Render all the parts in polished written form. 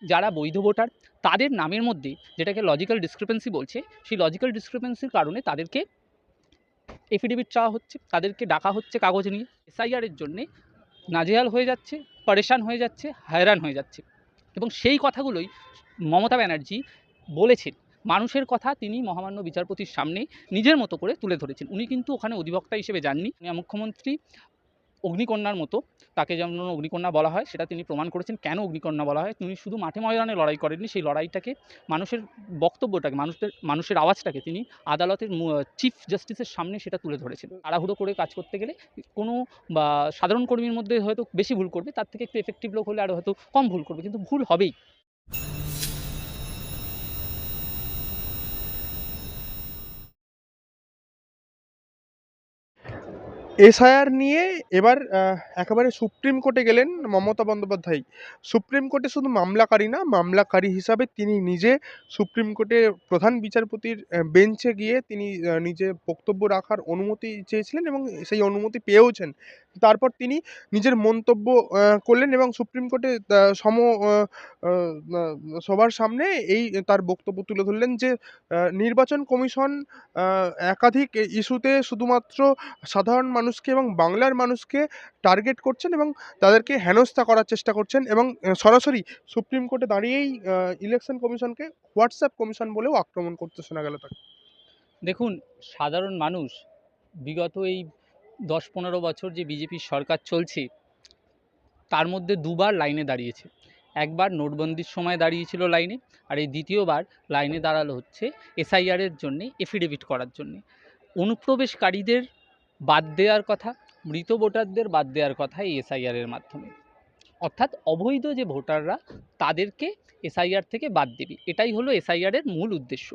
যারা বৈধ ভোটার তাদের নামের মধ্যে যেটাকে লজিক্যাল ডিসক্রিপেন্সি বলছে, সেই লজিক্যাল ডিসক্রিপেন্সির কারণে তাদেরকে এফিডেভিট চাওয়া হচ্ছে, তাদেরকে ডাকা হচ্ছে কাগজ নিয়ে। এসআইআর এর জন্যে নাজেহাল হয়ে যাচ্ছে, পরেশান হয়ে যাচ্ছে, হয়রান হয়ে যাচ্ছে। এবং সেই কথাগুলোই মমতা ব্যানার্জি বলেছেন। মানুষের কথা তিনি মহামান্য বিচারপতির সামনে নিজের মতো করে তুলে ধরেছেন। উনি কিন্তু ওখানে অধিবক্তা হিসেবে যাননি। মুখ্যমন্ত্রী অগ্নিকন্যার মতো, তাকে যেমন অগ্নিকন্যা বলা হয় সেটা তিনি প্রমাণ করেছেন। কেন অগ্নিকন্যা বলা হয়? তিনি শুধু মাঠে ময়দানে লড়াই করেননি, সেই লড়াইটাকে মানুষের বক্তব্যটাকে, মানুষের আওয়াজটাকে তিনি আদালতের চিফ জাস্টিসের সামনে সেটা তুলে ধরেছেন। তাড়াহুড়ো করে কাজ করতে গেলে কোনো বা সাধারণ কর্মীর মধ্যে হয়তো বেশি ভুল করবে, তার থেকে একটু এফেক্টিভ লোক হলে আরও হয়তো কম ভুল করবে, কিন্তু ভুল হবেই। এসআইআর নিয়ে এবার একেবারে সুপ্রিম কোর্টে গেলেন মমতা বন্দ্যোপাধ্যায়। সুপ্রিম কোর্টে শুধু মামলাকারী না, মামলাকারী হিসাবে তিনি নিজে সুপ্রিম কোর্টের প্রধান বিচারপতির বেঞ্চে গিয়ে তিনি নিজে বক্তব্য রাখার অনুমতি চেয়েছিলেন এবং সেই অনুমতি পেয়েওছেন। তারপর তিনি নিজের মন্তব্য করলেন এবং সুপ্রিম কোর্টে আ আ সবার সামনে এই তার বক্তব্য তুলে ধরলেন যে নির্বাচন কমিশন আ একাধিক ইস্যুতে শুধুমাত্র সাধারণ মানুষকে এবং বাংলার মানুষকে টার্গেট করছেন এবং তাদেরকে হেনস্থা করার চেষ্টা করছেন এবং সরাসরি সুপ্রিম কোর্টে দাঁড়িয়েই ইলেকশন কমিশনকে হোয়াটসঅ্যাপ কমিশন বলেও আক্রমণ করতে শোনা গেল তাকে। দেখুন, সাধারণ মানুষ বিগত এই ১০-১৫ বছর যে বিজেপির সরকার চলছে, তার মধ্যে দুবার লাইনে দাঁড়িয়েছে। একবার নোটবন্দির সময় দাঁড়িয়েছিল লাইনে, আর এই দ্বিতীয়বার লাইনে দাঁড়ালো হচ্ছে এসআইআর এর জন্যে, এফিডেভিট করার জন্যে। অনুপ্রবেশকারীদের বাদ দেওয়ার কথা, মৃত ভোটারদের বাদ দেওয়ার কথা এই এসআইআর এর মাধ্যমে। অর্থাৎ অবৈধ যে ভোটাররা তাদেরকে এসআইআর থেকে বাদ দেবে, এটাই হলো এসআইআর এর মূল উদ্দেশ্য।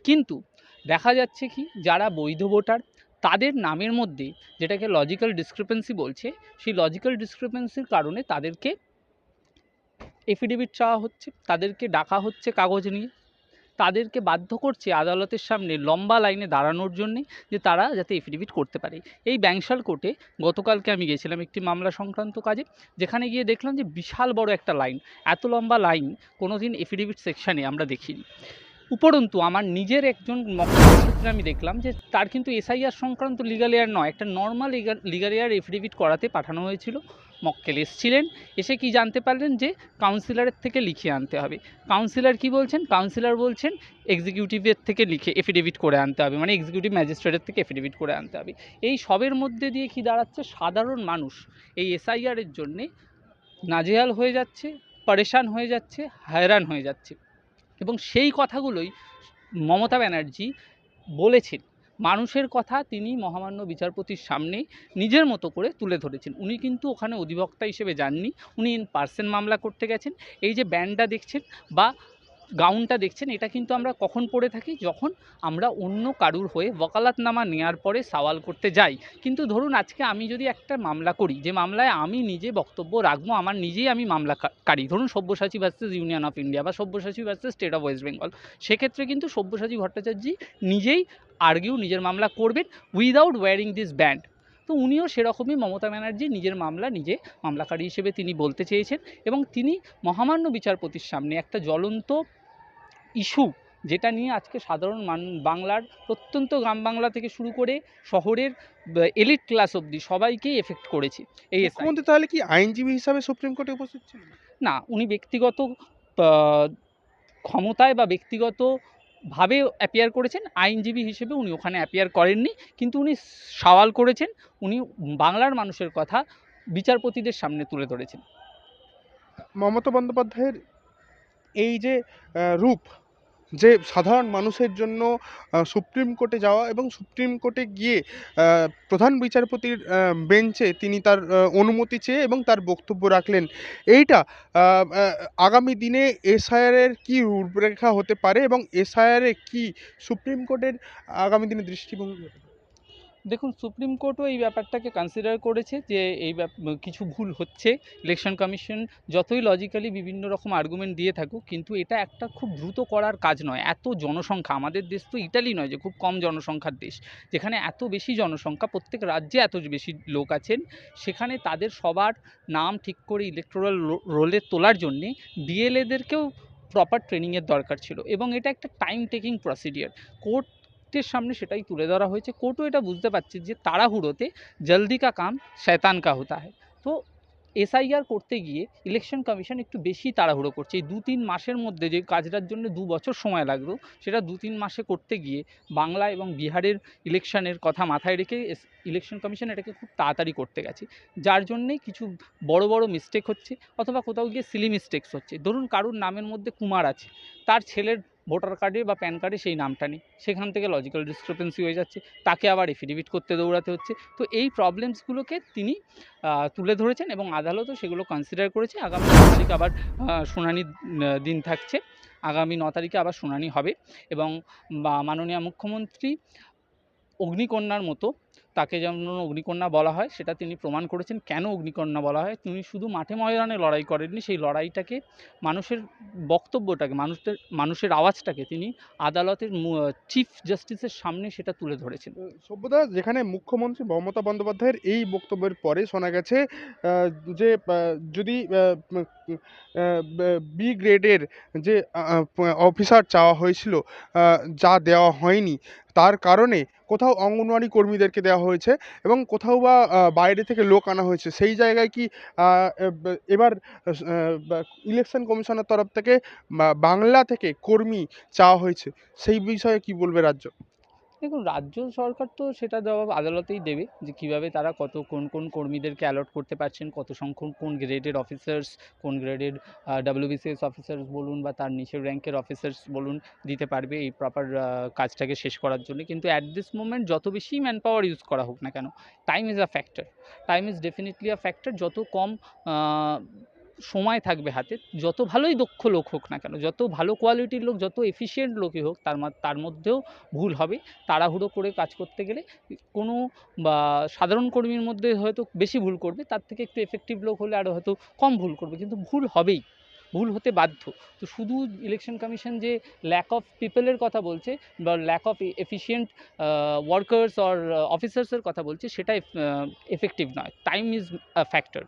কিন্তু দেখা যাচ্ছে কি, যারা বৈধ ভোটার তাদের নামের মধ্যে যেটাকে লজিক্যাল ডিসক্রিপেন্সি বলছে, সেই লজিক্যাল ডিসক্রিপেন্সির কারণে তাদেরকে এফিডেভিট চাওয়া হচ্ছে, তাদেরকে ডাকা হচ্ছে কাগজ নিয়ে, তাদেরকে বাধ্য করছে আদালতের সামনে লম্বা লাইনে দাঁড়ানোর জন্যে, যে তারা যাতে এফিডেভিট করতে পারে। এই ব্যাংশাল কোর্টে গতকালকে আমি গেছিলাম একটি মামলা সংক্রান্ত কাজে, যেখানে গিয়ে দেখলাম যে বিশাল বড় একটা লাইন। এত লম্বা লাইন কোনোদিন এফিডেভিট সেকশানে আমরা দেখিনি। উপরন্তু আমার নিজের একজন মক্কেল সূত্রে আমি দেখলাম যে তার কিন্তু এসআইআর সংক্রান্ত লিগাল এয়ার নয়, একটা নর্মাল লিগাল এয়ার এফিডেভিট করাতে পাঠানো হয়েছিল। মক্কেল এসছিলেন, এসে কি জানতে পারলেন যে কাউন্সিলরের থেকে লিখিয়ে আনতে হবে। কাউন্সিলর কি বলছেন? কাউন্সিলর বলছেন এক্সিকিউটিভের থেকে লিখে এফিডেভিট করে আনতে হবে, মানে এক্সিকিউটিভ ম্যাজিস্ট্রেটের থেকে এফিডেভিট করে আনতে হবে। এই সবের মধ্যে দিয়ে কি দাঁড়াচ্ছে, সাধারণ মানুষ এই এসআইআর এর জন্যে নাজেহাল হয়ে যাচ্ছে, পরেশান হয়ে যাচ্ছে, হয়রান হয়ে যাচ্ছে। এবং সেই কথাগুলোই মমতা ব্যানার্জি বলেছেন। মানুষের কথা তিনি মহামান্য বিচারপতির সামনে নিজের মতো করে তুলে ধরেছেন। উনি কিন্তু ওখানে অধিবক্তা হিসেবে যাননি, উনি ইন পার্সন মামলা করতে গেছেন। এই যে ব্যান্ডটা দেখছেন বা গাউনটা দেখছেন, এটা কিন্তু আমরা কখন পরে থাকি? যখন আমরা অন্য কারুর হয়ে ওকালতনামা নেওয়ার পরে সওয়াল করতে যাই। কিন্তু ধরুন আজকে আমি যদি একটা মামলা করি, যে মামলায় আমি নিজে বক্তব্য রাখবো, আমার নিজেই আমি মামলাকারী, ধরুন Sabyasachi versus union of India বা Sabyasachi versus state of West Bengal, সেক্ষেত্রে কিন্তু সব্যসাচী ভট্টাচার্যি নিজেই নিজের মামলা করবেন উইদাউট ওয়্যারিং দিস ব্যান্ড। তো উনিও সেরকমই, মমতা ব্যানার্জি নিজের মামলা নিজে মামলাকারী হিসেবে তিনি বলতে চেয়েছেন এবং তিনি মহামান্য বিচারপতির সামনে একটা জ্বলন্ত ইস্যু, যেটা নিয়ে আজকে সাধারণ বাংলার প্রত্যন্ত গ্রাম বাংলা থেকে শুরু করে শহরের এলিট ক্লাস অবধি সবাইকেই এফেক্ট করেছে এই এসআই। মুখ্যমন্ত্রী তাহলে কি আইনজীবী হিসাবে সুপ্রিম কোর্টে উপস্থিত ছিলেন? না, উনি ব্যক্তিগত আহ, ক্ষমতায় বা ব্যক্তিগতভাবে অ্যাপিয়ার করেছেন, আইনজীবী হিসেবে উনি ওখানে অ্যাপিয়ার করেননি। কিন্তু উনি সওয়াল করেছেন, উনি বাংলার মানুষের কথা বিচারপতিদের সামনে তুলে ধরেছেন। মমতা বন্দ্যোপাধ্যায়ের এই যে রূপ, যে সাধারণ মানুষের জন্য সুপ্রিম কোর্টে যাওয়া এবং সুপ্রিম কোর্টে গিয়ে প্রধান বিচারপতির বেঞ্চে তিনি তার অনুমতি চেয়ে এবং তার বক্তব্য রাখলেন। এইটা আ আ আগামী দিনে এসআইআর এর কি রূপরেখা হতে পারে এবং এসআইআর এ কি সুপ্রিম কোর্টের আগামী দিনে দৃষ্টিভঙ্গি হতে পারে? দেখুন, সুপ্রিম কোর্টও এই ব্যাপারটাকে কনসিডার করেছে যে কিছু ভুল হচ্ছে। ইলেকশন কমিশন যতই লজিক্যালি বিভিন্ন রকম আর্গুমেন্ট দিয়ে থাকুক, কিন্তু এটা একটা খুব দ্রুত করার কাজ নয়। এত জনসংখ্যা, আমাদের দেশ তো ইটালি নয় যে খুব কম জনসংখ্যার দেশ, যেখানে এত বেশি জনসংখ্যা, প্রত্যেক রাজ্যে এত বেশি লোক আছেন, সেখানে তাদের সবার নাম ঠিক করে ইলেকটোরাল রোলে তোলার জন্যে বিএলএদেরকেও প্রপার ট্রেনিংয়ের দরকার ছিল, এবং এটা একটা টাইম টেকিং প্রসিডিওর। কোর্টের সামনে সেটাই তুলে ধরা হয়েছে। কোর্টও এটা বুঝতে পারছে যে তাড়াহুড়োতে জলদি কা কাম শয়তান কা হোতা হয়। তো এসআইআর করতে গিয়ে ইলেকশন কমিশন একটু বেশি তাড়াহুড়ো করছে। এই ২-৩ মাসের মধ্যে যে কাজটার জন্য ২ বছর সময় লাগতো, সেটা ২-৩ মাসে করতে গিয়ে বাংলা এবং বিহারের ইলেকশনের কথা মাথায় রেখে ইলেকশন কমিশন এটাকে খুব তাড়াতাড়ি করতে গেছে। যার জন্যেই কিছু বড় বড় মিস্টেক হচ্ছে, অথবা কোথাও গিয়ে সিলি মিস্টেকস হচ্ছে। ধরুন কারুর নামের মধ্যে কুমার আছে, তার ছেলের ভোটার কার্ডে বা প্যান কার্ডে সেই নামটা নেই, সেখান থেকে লজিক্যাল ডিসক্রিপেন্সি হয়ে যাচ্ছে, তাকে আবার এফিডেভিট করতে দৌড়াতে হচ্ছে। তো এই প্রবলেমসগুলোকে তিনি তুলে ধরেছেন, এবং আদালতও সেগুলো কনসিডার করেছে। আগামী ৯ তারিখ আবার শুনানির দিন থাকছে। আগামী ৯ তারিখে আবার শুনানি হবে, এবং মাননীয় মুখ্যমন্ত্রী অগ্নিকন্যার মতো, তাকে যেমন অগ্নিকন্যা বলা হয়, সেটা তিনি প্রমাণ করেছেন। কেন অগ্নিকন্যা বলা হয়? তিনি শুধু মাঠে ময়দানে লড়াই করেননি, সেই লড়াইটাকে, মানুষের বক্তব্যটাকে, মানুষের আওয়াজটাকে তিনি আদালতের চিফ জাস্টিসের সামনে সেটা তুলে ধরেছেন। সভ্যতা, যেখানে মুখ্যমন্ত্রী মমতা বন্দ্যোপাধ্যায়ের এই বক্তব্যের পরে শোনা গেছে যে যদি বি গ্রেডের যে অফিসার চাওয়া হয়েছিল, যা দেওয়া হয়নি, তার কারণে কোথাও অঙ্গনওয়াড়ি কর্মীদেরকে দেওয়া হয়েছে এবং কোথাও বা বাইরে থেকে লোক আনা হয়েছে। সেই জায়গায় কি এবার ইলেকশন কমিশনের তরফ থেকে বাংলা থেকে কর্মী চাওয়া হয়েছে, সেই বিষয়ে কি বলবে রাজ্য? দেখুন, রাজ্য সরকার তো সেটা জবাব আদালতেই দেবে, যে কীভাবে তারা কোন কোন কর্মীদেরকে অ্যালট করতে পারছেন, কত সংখ্যক কোন গ্রেডের অফিসার্স, কোন গ্রেডের WBCS অফিসার্স বলুন বা তার নিচের র্যাঙ্কের অফিসার্স বলুন, দিতে পারবে এই প্রপার কাজটাকে শেষ করার জন্য। কিন্তু অ্যাট দিস মোমেন্ট যত বেশি ম্যান পাওয়ার ইউজ করা হোক না কেন, time is a factor. Time is definitely a factor. যত কম আহ, সময় থাকবে হাতে, যত ভালোই দক্ষ লোক হোক না কেন, যত ভালো কোয়ালিটির লোক, যত এফিশিয়েন্ট লোকই হোক, তার মধ্যেও ভুল হবে। তাড়াহুড়ো করে কাজ করতে গেলে কোনো বা সাধারণ কর্মীর মধ্যে হয়তো বেশি ভুল করবে, তার থেকে একটু এফেক্টিভ লোক হলে আরও হয়তো কম ভুল করবে, কিন্তু ভুল হবেই, ভুল হতে বাধ্য। তো শুধু ইলেকশন কমিশন যে ল্যাক অফ পিপলের কথা বলছে বা lack of efficient workers or অফিসার্সের কথা বলছে, সেটা এফেক্টিভ নয়। Time is a factor.